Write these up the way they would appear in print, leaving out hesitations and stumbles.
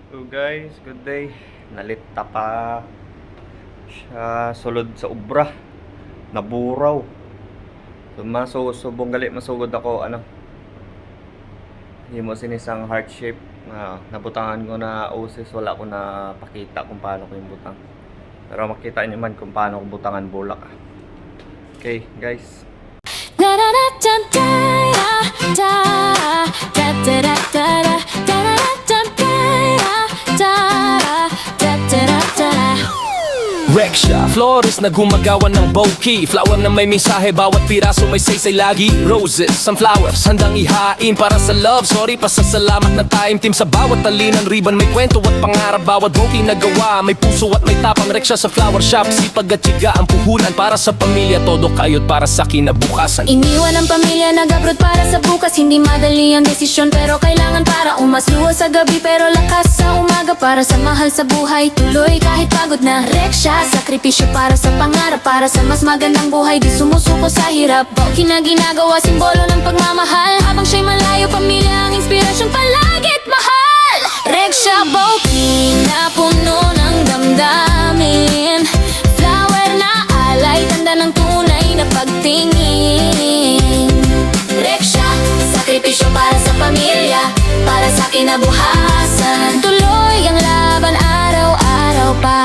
So guys, good day. Nalita pa siya sulod sa ubra. Naburaw. So subong gali masugod ako himo sinisang heart shape. Nabutangan ko na usis, wala ko na pakita kung paano ko yung butang. Pero makita niyo man kung paano ko butangan bulak. Okay, guys. Rexha, flores na gumagawa ng bouquet. Flower na may mensahe, bawat piraso may saysay lagi. Roses, sunflowers, handang ihain para sa love. Sorry, pasasalamat na time team sa bawat talinan. Ribbon may kwento at pangarap, bawat bouquet na gawa. May puso at may tapang. Rexha sa flower shop, sipag at tiyaga ang puhunan. Para sa pamilya, todo kayod para sa kinabukasan. Iniwan ang pamilya, nag-abroad para sa bukas. Hindi madali ang desisyon, pero kailangan para umasluwa sa gabi. Pero lakas sa umaga para sa mahal sa buhay. Tuloy kahit pagod na. Rexha, sakripisyo para sa pangarap, para sa mas magandang buhay. Di sumusuko sa hirap, bauki na ginagawa, simbolo ng pagmamahal. Habang siya'y malayo, pamilya ang inspirasyon, palagit mahal. Rexha bauki na puno ng damdamin. Flower na alay, tanda ng tunay na pagtingin. Rexha, sakripisyo para sa pamilya, para sa kinabukasan. Tuloy ang laban araw-araw pa.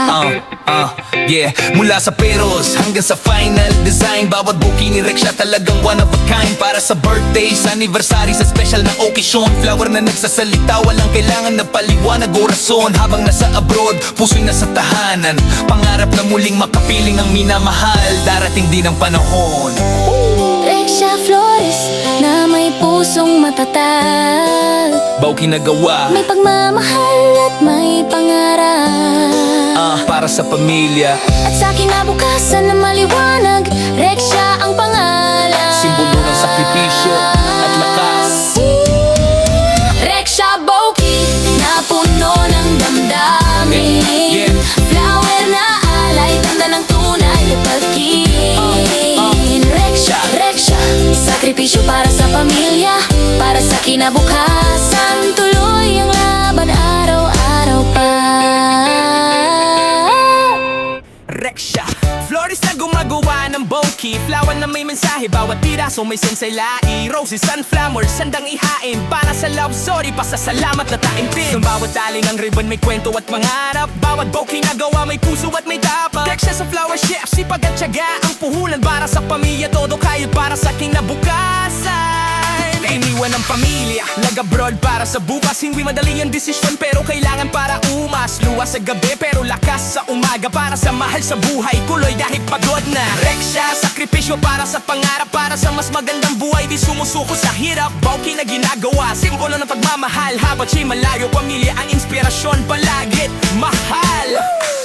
Yeah, mula sa peros hanggang sa final design. Bawat bouquet ni Rexha talagang one of a kind. Para sa birthdays, anniversary, sa special na okasyon. Flower na nagsasalita, walang kailangan na paliwanag o rason. Habang nasa abroad, puso'y nasa tahanan. Pangarap na muling makapiling ng minamahal. Darating din ang panahon. Rexha flores na may pusong matatag. Bauki na gawa, May pagmamahal at may pangarap. para sa pamilya. At sa kinabukasan na maliwanag, Rexha ang pangalan. Simbolo ng sakripisyo at lakas. Rexha bouquet na puno ng damdamin. Yeah. Flower na alay, tanda ng tunay na pagkikin. Rexha, sakripisyo para sa pamilya, para sa kinabukasan. Tuloy ang laban araw-araw pa. Rexha, flores na gumagawa ng bouquet. Flower na may mensahe, bawat piraso may sensay lai. Roses, sunflowers, sandang ihain. Para sa love story, pasasalamat na taimtim. Ng bawat tali ng ribbon may kwento at pangarap. Bawat bouquet na gawa may puso at may tapang. Rexha sa flower chef, sipag at tiyaga ang puhunan. Para sa pamilya, todo kayod para sa kinabukasan. Iniwan ang pamilya, nag-abroad para sa bukas. Hindi madali ang desisyon, pero kailangan para umas. Luwas sa gabi, pero lakas sa umaga. Para sa mahal sa buhay, kuloy dahil pagod na. Rexha, sakripisyo para sa pangarap, para sa mas magandang buhay. Di sumusuko sa hirap, bauki na ginagawa. Simbolo ng pagmamahal, habang siya'y malayo. Pamilya ang inspirasyon, palagit mahal.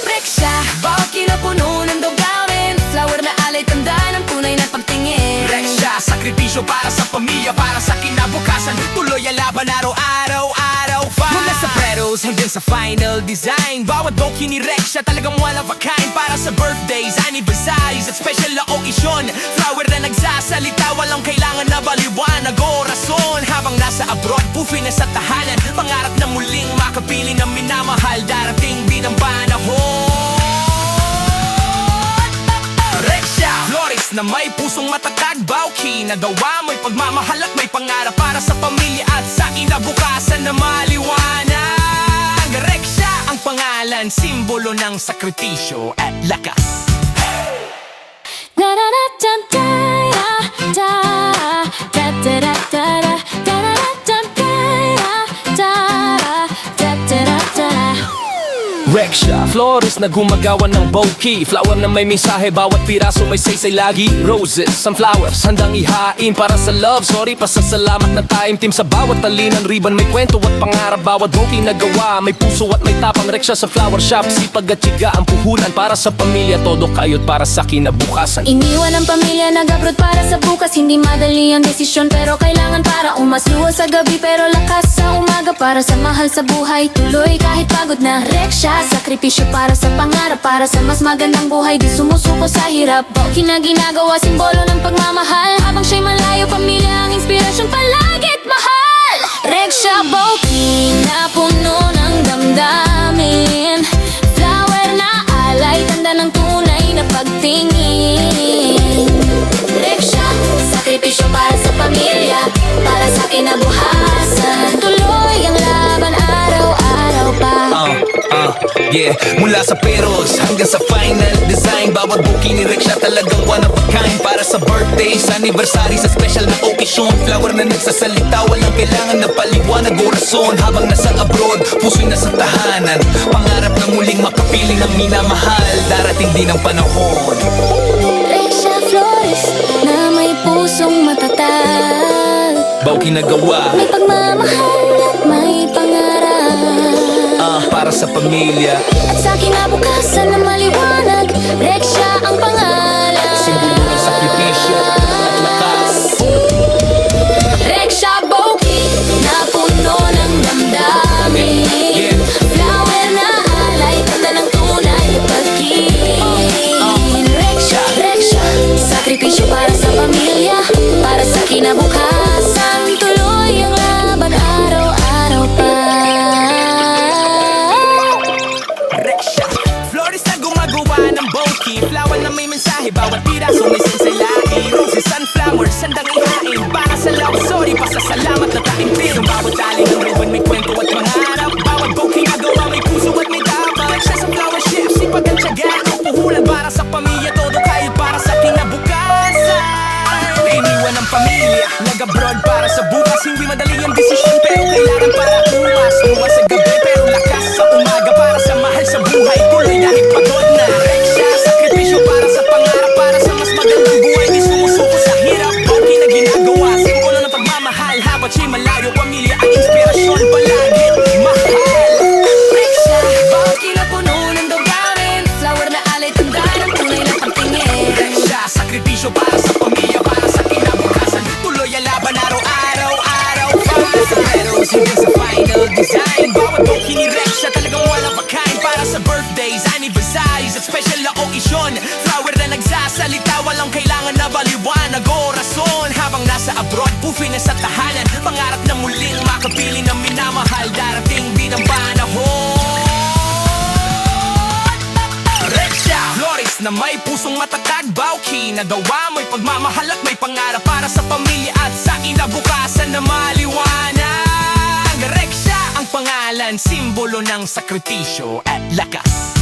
Rexha, bauki na puno ng damdamin. Flower na alay, tanda ng tunay na pagtingin. Rexha, sakripisyo para sa pamilya, para sa kinabukasan. Tuloy ang laban araw-araw pa. Mula sa preros hanggang sa final design. Bawat bouquet ni Rexha talagang one of a kind. Para sa birthdays, anniversaries at special na okasyon. Flower na nagsasalita, walang kailangan na baliwanag o rason. Habang nasa abroad, pufi na sa tahanan. Pangarap na muling makapiling ng minamahal. Darating din ang panahon. Rexha, flores na may pusong matatag. Bauki na gawa, may pagmamahal at may pangarap. Para sa pamilya at sa kinabukasan na maliwanag. Rexha ang pangalan, simbolo ng sakripisyo at lakas. Rexha, flores na gumagawa ng bouquet. Flower na may mensahe, bawat piraso may saysay lagi. Roses, sunflowers, handang ihain para sa love story. Pasasalamat na time team sa bawat talinan. Ribbon may kwento at pangarap, bawat bouquet na gawa. May puso at may tapang. Rexha sa flower shop, sipag at tiyaga ang puhunan. Para sa pamilya, todo kayod para sa kinabukasan. Iniwan ang pamilya, nag-abroad para sa bukas. Hindi madali ang desisyon, pero kailangan para umasluwa sa gabi. Pero lakas sa umaga para sa mahal sa buhay. Tuloy kahit pagod na. Rexha, sakripisyo para sa pangarap, para sa mas magandang buhay. Di sumusuko sa hirap, bauki na ginagawa, simbolo ng pagmamahal. Habang siya'y malayo, pamilya ang inspirasyon, palagit mahal. Rexha bauki na puno ng damdamin. kinabukasan. Tuloy ang laban araw-araw pa. Yeah, mula sa peros hanggang sa final design, bawat booking ni Rexha talagang one of a kind. Para sa birthdays, anniversary, sa special na okasyon, flower na nagsasalita, walang kailangan na paliwanag o rason. Habang nasa abroad, puso'y nasa tahanan, pangarap na muling makapiling ang minamahal. Darating din ang panahon. Rexha Flores na may pusong matatag, Baw kinagawa, may pagmamahal at may pangarap. para sa pamilya, At sa kinabukasan na maliwanag, Rexha ang pangalan. simbolo ng sakripisyo at lakas. Rexha Bouquet na puno ng damdamin, flower na alay, tanda ng tunay na pag-ibig. Rexha, sakripisyo para sa pamilya, para sa kinabukasan. Tuloy ang laban araw-araw pa. Rexha Flores na gumagawa ng bouquet, flower na may mensahe, bawat piraso may sinsalain. Roses, sunflowers, sandang ihain, para sa love story, pasasalamat na taimtim. Sa bawat tali ng ribbon may kwento at pangarap, bawat bouquet na gawa may puso at may tama. Rexha sa flower chef, sipag at tiyaga, ang puhulan para sa pamilya, todo kayo para sa kinabukasan. Iniwan ng pamilya, nag-abroad para sa bukas. Hindi madali ang desisyon, pero kailangan para umas. Luwas sa gabi, pero lakas sa umaga, para sa mahal sa buhay. Tuloy dahil pagod na. Rexha, sakripisyo para sa pangarap, para sa mas magandang buhay. Di sumusuko sa hirap, okay na ginagawa. Simbolo ng pagmamahal, habang siya'y malayo. Pamilya ang inspirasyon, palagi mahal. Rexha, bawat kinapuno ng damdamin, flower na alay, tanda ng tunay na pagtingin. Rexha, sakripisyo para sa pamilya, para sa kinabukasan. Tuloy ang laban araw-araw, araw para sa peros hanggang sa final design. Bawat bouquet ni Rexha talagang one of a kind. Para sa birthdays, anniversaries at special na okasyon, flower na nagsasalita, walang kailangan na baliwanag o rason. Habang nasa abroad, buffet na sa tahanan, pangarap na muling makapili ng minamahal. Darating din ang panahon. Rexha Flores na may pusong matatag, bauki na gawa, may pagmamahal at may pangarap, para sa pamilya at sa kinabukasan na maliwanag. Rexha ang pangalan, simbolo ng sakripisyo at lakas.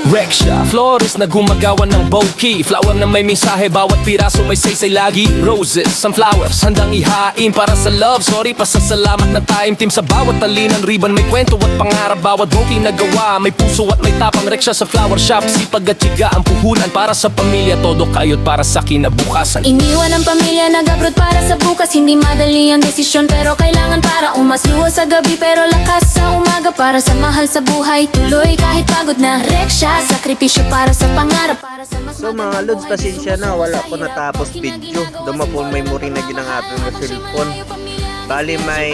Rexha Flores na gumagawa ng bouquet, flower na may mensahe, bawat piraso may saysay lagi. Roses, sunflowers, handang ihain, para sa love story, pasasalamat na taimtim. Sa bawat tali ng ribbon may kwento at pangarap, bawat bouquet na gawa may puso at may tapang. Rexha sa flower shop, sipag at tiyaga ang puhunan, para sa pamilya, todo kayo't para sa kinabukasan. Iniwan ang pamilya, nag-abroad para sa bukas. Hindi madali ang desisyon, pero kailangan para umasluwas sa gabi, pero lakas sa umaga, para sa mahal sa buhay. Tuloy kahit pagod na. Rexha, sakripisyo para sa pangarap, para sa mas So mga lods, pasensya na, wala ko natapos video. Duma po may muri na ginangatong na cellphone. Bali may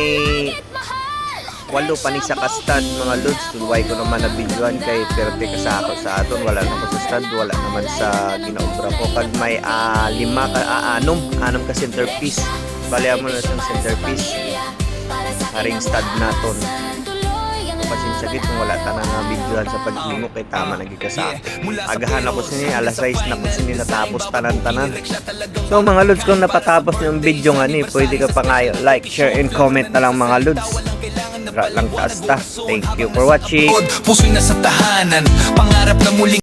8 pa ni sa kastad mga lods. Tuloy ko naman na videoan kay perte ka sa ako sa aton. Wala na ko sa stand, wala naman sa ginaobra ko. Kag may 6 ka centerpiece. Bali mo na sa centerpiece. Haring stud naton. Pasensya git kung wala ta nga videoan sa paghimo kay tama nagigasa. Agahan ako sini alas 6 na ko sini natapos tanan-tanan. So mga lods, kung napatapos yung video nga ni, pwede ka pa nga like, share and comment na lang mga lods. Lang taas ta. Thank you for watching. Puso'y nasa tahanan, pangarap na muling